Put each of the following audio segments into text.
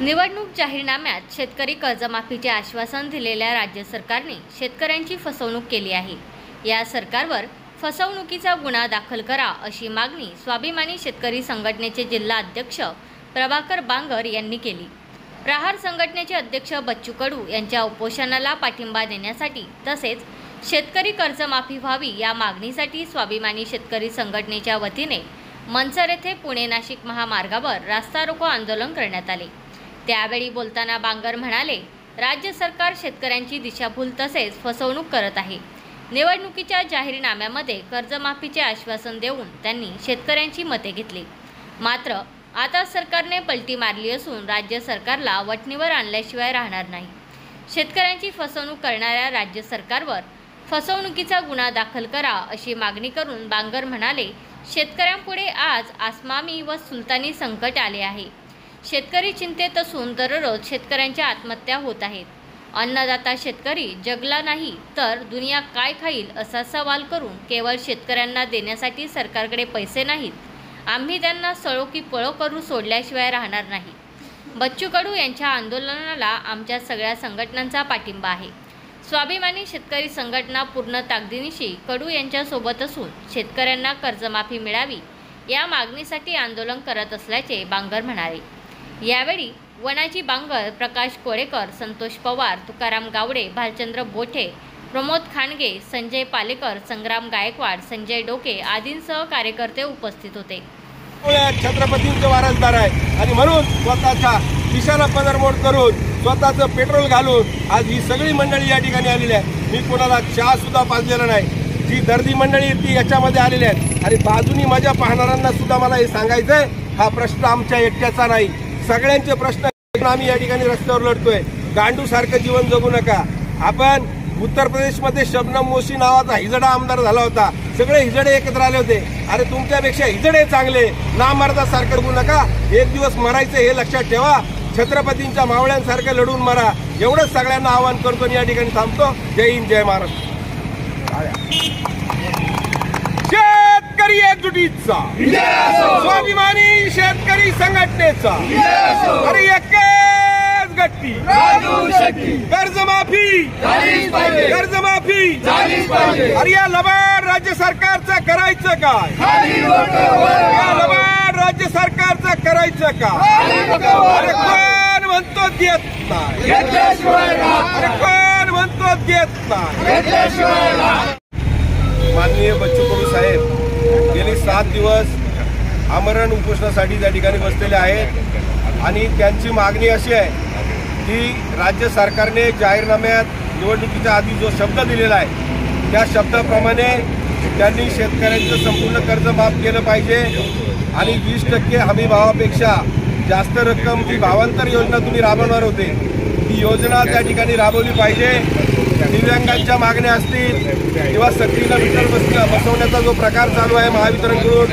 निवडणूक जाहीरनाम्यात शेतकरी कर्जमाफीचे आश्वासन दिलेल्या राज्य सरकारने शेतकऱ्यांची फसवणूक केली आहे। या सरकारवर फसवणुकीचा गुन्हा दाखल करा अशी मागणी स्वाभिमानी शेतकरी संघटनेचे जिल्हा अध्यक्ष प्रभाकर बांगर यांनी केली। प्रहार संघटनेचे अध्यक्ष बच्चू कडू यांच्या उपोषणाला पाठिंबा देण्यासाठी तसेच शेतकरी कर्जमाफी व्हावी या मागणीसाठी स्वाभिमानी शेतकरी संघटनेच्या वतीने मनसर येथे पुणे नाशिक महामार्गावर रास्ता रोको आंदोलन करण्यात आले। त्यावेळी बोलताना बांगर म्हणाले, राज्य सरकार शेतकऱ्यांची दिशाभूल तसेच फसवणूक करत आहे। निवडणुकीच्या जाहीरनाम्यामध्ये कर्जमाफीचे आश्वासन देऊन त्यांनी शेतकऱ्यांची मते घेतली। मात्र आता सरकारने पलटी मारली असून राज्य सरकारला वठणीवर आणल्याशिवाय राहणार नाही। शेतकऱ्यांची फसवणूक करणाऱ्या राज्य सरकारवर फसवणुकीचा गुन्हा दाखल करा अशी मागणी करून बांगर म्हणाले, शेतकऱ्यांपुढे आज आसमानी व सुलतानी संकट आले आहे। शेतकरी चिंतेत असून दररोज शेतकऱ्यांच्या आत्महत्या होत आहेत। अन्नदाता शेतकरी जगला नाही तर दुनिया काय खाईल असा सवाल करून केवळ शेतकऱ्यांना देण्यासाठी सरकारकडे पैसे नाहीत, आम्ही त्यांना सळो की पळो करू सोडल्याशिवाय राहणार नाही। बच्चू कडू यांच्या आंदोलनाला आमच्या सगळ्या संघटनांचा पाठिंबा आहे। स्वाभिमानी शेतकरी संघटना पूर्ण ताकदीनिशी कडू यांच्या सोबत असून शेतकऱ्यांना कर्जमाफी मिळावी या मागणीसाठी आंदोलन करत असल्याचे बांगर म्हणाले। यावेळी वनाजी बांगर, प्रकाश कोळेकर, संतोष पवार, तुकाराम गावडे, भालचंद्र बोठे, प्रमोद खांडगे, संजय पालेकर, संग्राम गायकवाड, संजय डोके आदींसह कार्यकर्ते उपस्थित होते। छत्रपतींचे वारसदार आहे आणि म्हणून स्वतःच्या खिशाला पदरमोड करून स्वतःचं पेट्रोल घालून आज ही सगळी मंडळी या ठिकाणी आलेली आहे। मी कोणाला चहा सुद्धा पाजलेला नाही। जी दर्दी मंडळी ती याच्यामध्ये आलेली आहे आणि बाजूनी मजा पाहणाऱ्यांना सुद्धा मला हे सांगायचंय, हा प्रश्न आमच्या एकट्याचा नाही, सगळ्यांचे प्रश्न आम्ही या ठिकाणी रस्त्यावर लढतोय। गांडू सारखं जीवन जगू नका। आपण उत्तर प्रदेशमध्ये शबनम मोशी नावाचा हिजडा आमदार झाला होता, सगळे हिजडे एकत्र आले होते। अरे तुमच्यापेक्षा हिजडे चांगले, नामर्दासारखं जगू नका। एक दिवस मरायचं हे लक्षात ठेवा, छत्रपतींच्या मावळ्यांसारखं लढून मरा, एवढंच सगळ्यांना आवाहन करतो आणि या ठिकाणी थांबतो। जय हिंद, जय महाराष्ट्र। शेतकरी एकजुटीचा, स्वाभिमानी शेतकरी संघटनेचा, अरे एकच गट्टी, कर्जमाफी, कर्जमाफी, अरे या लबाड राज्य सरकारचं करायचं काय? या लबाड राज्य सरकारचं करायचं काय? अरे कोण म्हणतो देत नाही? अरे कोण म्हणतो देत नाही? माननीय बच्चू कडू साहेब गेली 7 दिवस आमरण उपोषणासाठी त्या ठिकाणी बसलेले आहेत आणि त्यांची मागणी अशी आहे की राज्य सरकारने जाहीरनाम्यात निवडणुकीच्या आधी जो शब्द दिलेला आहे त्या शब्दाप्रमाणे त्यांनी शेतकऱ्यांचं संपूर्ण कर्ज माफ केलं पाहिजे आणि 20% हमी भावापेक्षा जास्त रक्कम जी भावांतर योजना तुम्ही राबवणार होते ती योजना त्या ठिकाणी राबवली पाहिजे। दिव्यांगांच्या मागण्या असतील किंवा सक्तीनं मीटर बसवण्याचा जो प्रकार चालू आहे महावितरणकडून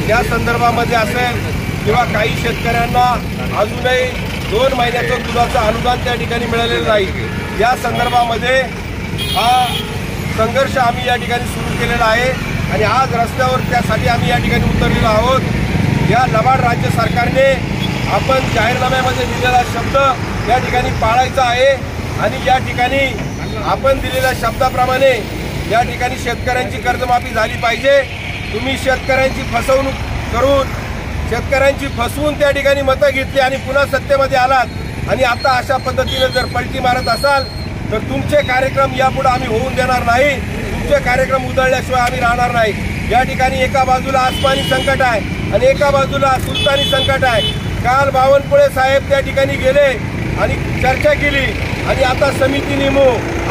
त्या संदर्भामध्ये असेल किंवा काही शेतकऱ्यांना अजूनही 2 महिन्याचं दुधाचं अनुदान त्या ठिकाणी मिळालेलं नाही, या संदर्भामध्ये हा संघर्ष आम्ही या ठिकाणी सुरू केलेला आहे आणि आज रस्त्यावर त्यासाठी आम्ही या ठिकाणी उतरलेलो आहोत। या लबाड राज्य सरकारने आपण जाहीरनाम्यामध्ये दिलेला शब्द या ठिकाणी पाळायचा आहे आणि या ठिकाणी आपण दिलेल्या शब्दाप्रमाणे या ठिकाणी शेतकऱ्यांची कर्जमाफी झाली पाहिजे। तुम्ही शेतकऱ्यांची फसवणूक करून शेतकऱ्यांची फसवून त्या ठिकाणी मतं घेतली आणि पुन्हा सत्तेमध्ये आलात आणि आता अशा पद्धतीने जर पलटी मारत असाल तर तुमचे कार्यक्रम यापुढे आम्ही होऊन देणार नाही। तुमचे कार्यक्रम उधळल्याशिवाय आम्ही राहणार नाही। या ठिकाणी एका बाजूला आसमानी संकट आहे आणि एका बाजूला सुलतानी संकट आहे। काल बावनकुळे साहेब त्या ठिकाणी गेले आणि चर्चा केली आणि आता समिती नेमू,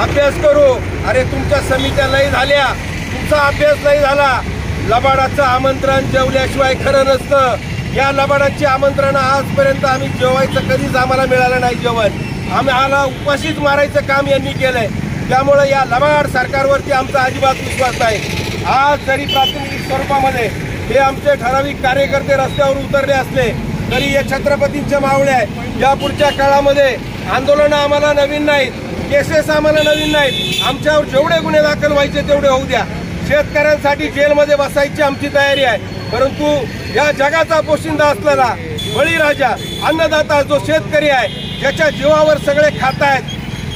अभ्यास करू। अरे तुमच्या समित्या लय झाल्या, तुमचा अभ्यास नाही झाला। लबाडाचं आमंत्रण जेवल्याशिवाय खरं नसतं। या लबाडाची आमंत्रण आजपर्यंत आम्ही जेवायचं कधीच आम्हाला मिळालं नाही जेवण। आम्हाला उपाशीच मारायचं काम यांनी केलंय। त्यामुळे या लबाड सरकारवरती आमचा अजिबात विश्वास नाही। आज जरी प्रातिनिधिक स्वरूपामध्ये हे आमचे ठराविक कार्यकर्ते रस्त्यावर उतरले असले तरी या छत्रपतींच्या मावळे आहेत। या पुढच्या काळामध्ये आंदोलन आम्हाला नवीन नाहीत, केसेस आम्हाला नवीन नाहीत। आमच्यावर जेवढे गुन्हे दाखल व्हायचे तेवढे होऊ द्या। शेतकऱ्यांसाठी जेलमध्ये बसायची आमची तयारी आहे, परंतु या जगाचा पोशिंदा असलेला बळीराजा अन्नदाता जो शेतकरी आहे, ज्याच्या जीवावर सगळे खात आहेत,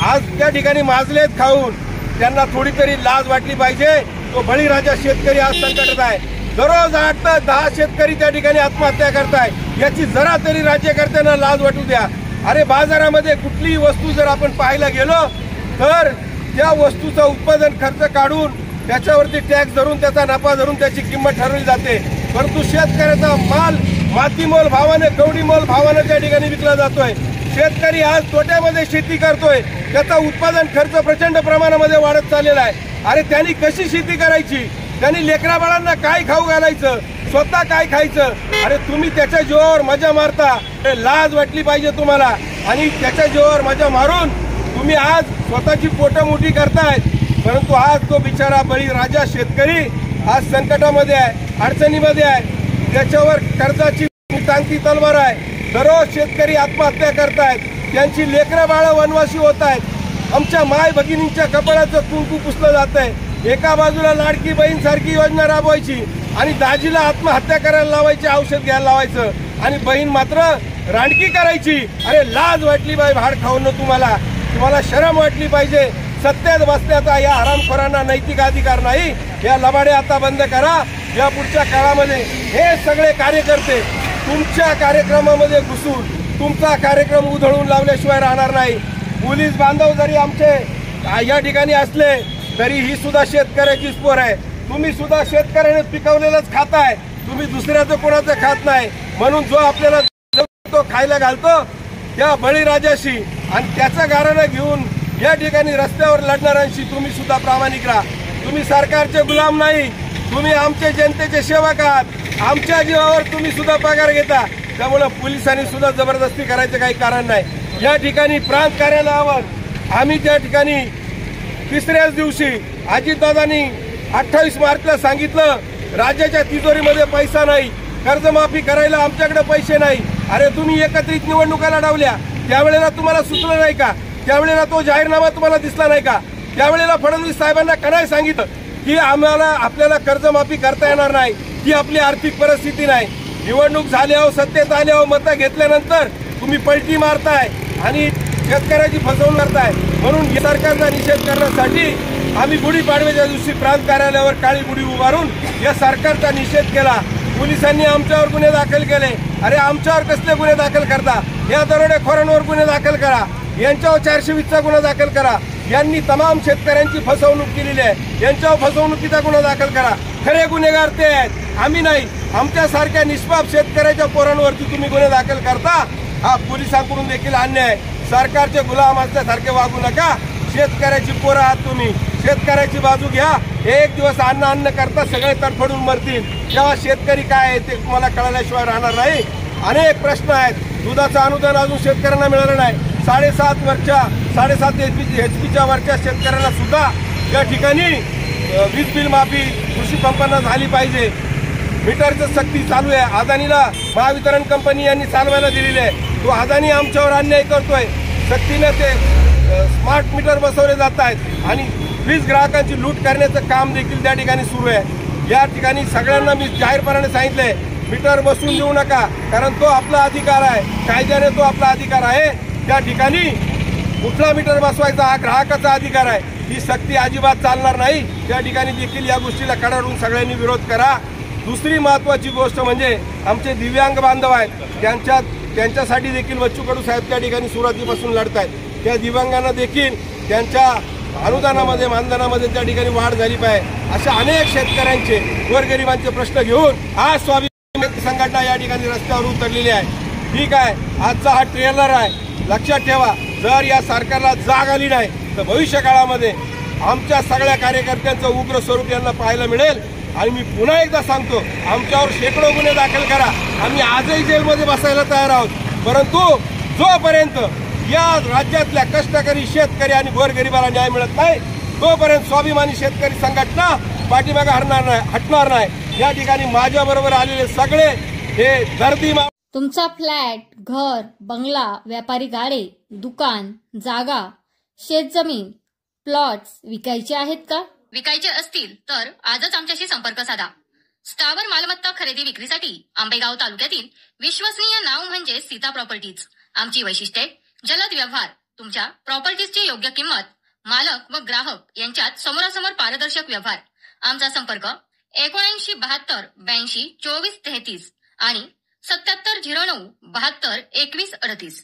आज त्या ठिकाणी माजलेत खाऊन, त्यांना थोडी तरी लाज वाटली पाहिजे. तो बळीराजा शेतकरी आज संकटात आहे. दररोज 8 ते 10 शेतकरी त्या ठिकाणी आत्महत्या करताय. याची जरा तरी राज्यकर्त्यांना लाज वाटू द्या. अरे बाजारामध्ये कुठलीही वस्तू जर आपण पाहायला गेलो तर त्या वस्तूचा उत्पादन खर्च काढून त्याच्यावरती टॅक्स धरून त्याचा नफा धरून त्याची किंमत ठरवली जाते. परंतु शेतकऱ्याचा माल मातीमोल भावाने कवडीमोल भावाने त्या ठिकाणी विकला जातोय. शेतकरी आज तोट्यामध्ये शेती करतोय. त्याचा उत्पादन खर्च प्रचंड प्रमाणामध्ये वाढत चाललेला आहे. अरे त्यांनी कशी शेती करायची? त्यांनी लेकरा बाळांना काय खाऊ घालायचं? स्वतः काय खायचं? अरे तुम्ही त्याच्या जीवावर मजा मारता. लाज वाटली पाहिजे तुम्हाला. आणि त्याच्या जीवावर मजा मारून तुम्ही आज स्वतःची पोटं मोठी करतायत. परंतु आज तो बिचारा बळीराजा शेतकरी आज संकटामध्ये आहे, अडचणीमध्ये आहे. त्याच्यावर कर्जाची टांगती तलवार आहे. दररोज शेतकरी आत्महत्या करतायत. त्यांची लेकरं बाळं वनवासी होत आहेत. आमच्या माय भगिनींच्या कपाळाचं कुंकू पुसलं जात आहे. एका बाजूला लाडकी बहीण सारखी योजना राबवायची आणि दाजीला आत्महत्या करायला लावायची, औषध घ्यायला लावायचं, आणि बहीण मात्र रांडकी करायची. अरे लाज वाटली बाई भाड खाऊन तुम्हाला शरम वाटली पाहिजे. सत्तेत बसण्याचा या हरामखोरांना नैतिक अधिकार नाही. या लबाडे आता बंद करा. या पुढच्या काळामध्ये हे सगळे कार्यकर्ते तुमच्या कार्यक्रमामध्ये घुसून तुमचा कार्यक्रम उधळून लावल्याशिवाय राहणार नाही. पोलीस बांधव जरी आमचे या ठिकाणी असले तरी ही सुद्धा शेतकऱ्याची स्पोर आहे. तुम्ही सुद्धा शेतकऱ्याने पिकवलेलंच खाताय. तुम्ही दुसऱ्याचं कोणाचं खात नाही. म्हणून जो आपल्याला तो खायला घालतो त्या बळीराजाशी आणि त्याचं गाराणं घेऊन या ठिकाणी रस्त्यावर लढणाऱ्यांशी तुम्ही सुद्धा प्रामाणिक राहा. तुम्ही सरकारचे गुलाम नाही. तुम्ही आमचे जनतेचे सेवक आहात. आमच्या जीवावर तुम्ही सुद्धा पगार घेता. त्यामुळे पोलिसांनी सुद्धा जबरदस्ती करायचं काही कारण नाही. या ठिकाणी प्रांत कार्यालयावर आम्ही त्या ठिकाणी तिसऱ्याच दिवशी अजितदादांनी 28 मार्चला सांगितलं राज्याच्या तिजोरीमध्ये पैसा नाही, कर्जमाफी करायला आमच्याकडे पैसे नाही. अरे तुम्ही एकत्रित निवडणुका लढवल्या, त्यावेळेला तुम्हाला सुचलं नाही का? त्यावेळेला तो जाहीरनामा तुम्हाला दिसला नाही का? त्यावेळेला फडणवीस साहेबांना का नाही सांगितलं की आपल्याला कर्जमाफी करता येणार नाही, ही आपली आर्थिक परिस्थिती नाही. निवडणूक झाल्यावर सत्तेत आल्यावर मतं घेतल्यानंतर तुम्ही पलटी मारताय आणि शेतकऱ्याची फसवणूक करताय. म्हणून सरकारचा निषेध करण्यासाठी आम्ही गुढीपाडव्याच्या दिवशी प्रांत कार्यालयावर काळी गुढी उभारून या सरकारचा निषेध केला. पोलिसांनी आमच्यावर गुन्हे दाखल केले. अरे आमच्यावर कसले गुन्हे दाखल करता? या दरोडेखोरांवर गुन्हे दाखल करा. यांच्यावर 420चा गुन्हा दाखल करा. यांनी तमाम शेतकऱ्यांची फसवणूक केलेली आहे. यांच्यावर फसवणुकीचा गुन्हा दाखल करा. खरे गुन्हेगार ते आहेत, आम्ही नाही. आमच्यासारख्या निष्पाप शेतकऱ्याच्या पोरांवरती तुम्ही गुन्हे दाखल करता. हा पोलिसांकडून देखील अन्याय आहे. सरकारचे गुलाम असल्यासारखे वागू नका. शेतकऱ्याची पोरं आहात तुम्ही. शेतकऱ्याची बाजू घ्या. एक दिवस अन्न करता सगळे तडफडून मरतील. तेव्हा शेतकरी काय आहे ते तुम्हाला कळल्याशिवाय राहणार नाही. अनेक प्रश्न आहेत. दुधाचं अनुदान अजून शेतकऱ्यांना मिळालं नाही. 7.5 HP वरच्या शेतकऱ्यांना सुद्धा या ठिकाणी वीज बिल माफी कृषी पंपांना झाली पाहिजे. मीटरचं सक्ती चालू आहे. अदानीला महावितरण कंपनी यांनी चालवायला दिलेली आहे. तो अदानी आमच्यावर अन्याय करतोय. सक्तीने ते स्मार्ट मीटर बसवले जात आहेत आणि वीज ग्राहकांची लूट करण्याचं काम देखील त्या ठिकाणी सुरू आहे. या ठिकाणी सगळ्यांना मी जाहीरपणाने सांगितलंय, मीटर बसवून देऊ नका, कारण तो आपला अधिकार आहे. कायद्याने तो आपला अधिकार आहे. त्या ठिकाणी कुठला मीटर बसवायचा हा ग्राहकाचा अधिकार आहे. ही सक्ती अजिबात चालणार नाही. त्या ठिकाणी देखील या गोष्टीला कडाडून सगळ्यांनी विरोध करा. दुसरी महत्वाची गोष्ट म्हणजे आमचे दिव्यांग बांधव आहेत. त्यांच्यासाठी देखील बच्चू कडू साहेब त्या ठिकाणी सुरुवातीपासून लढत आहेत. त्या दिव्यांगांना देखील त्यांच्या अनुदानामध्ये मानधनामध्ये त्या ठिकाणी वाढ झाली पाहिजे. अशा अनेक शेतकऱ्यांचे गोरगरिबांचे प्रश्न घेऊन आज स्वाभिमानी संघटना या ठिकाणी रस्त्यावर उतरलेली आहे. ठीक आहे, आजचा हा ट्रेलर आहे. लक्षात ठेवा, जर या सरकारला जाग आली नाही तर भविष्य काळामध्ये आमच्या सगळ्या कार्यकर्त्यांचं उग्र स्वरूप यांना पाहायला मिळेल. आणि मी पुन्हा एकदा सांगतो, आमच्यावर शेकडो गुन्हे दाखल करा. आम्ही आजही जेलमध्ये बसायला तयार आहोत. परंतु जोपर्यंत या राज्यातल्या कष्टकरी शेतकरी आणि गोरगरिबाला न्याय मिळत नाही तोपर्यंत स्वाभिमानी शेतकरी संघटना पाठीमागे हटणार नाही. या ठिकाणी माझ्याबरोबर आलेले सगळे हे दर्दी. तुमचा फ्लॅट, घर, बंगला, व्यापारी गाडे, दुकान, जागा, शेतजमीन, प्लॉट्स विकायचे आहेत का? विकायचे असतील तर आजच आमच्याशी संपर्क साधा. स्थावर मालमत्ता खरेदी विक्रीसाठी आंबेगाव तालुक्यातील विश्वसनीय नाव म्हणजे सीता प्रॉपर्टीज. आमची वैशिष्ट्ये: जलद व्यवहार, तुमच्या प्रॉपर्टीजची योग्य किंमत, मालक व ग्राहक यांच्यात समोरासमोर पारदर्शक व्यवहार. आमचा संपर्क 7972 82 24 33 आणि 7709 72 21 38.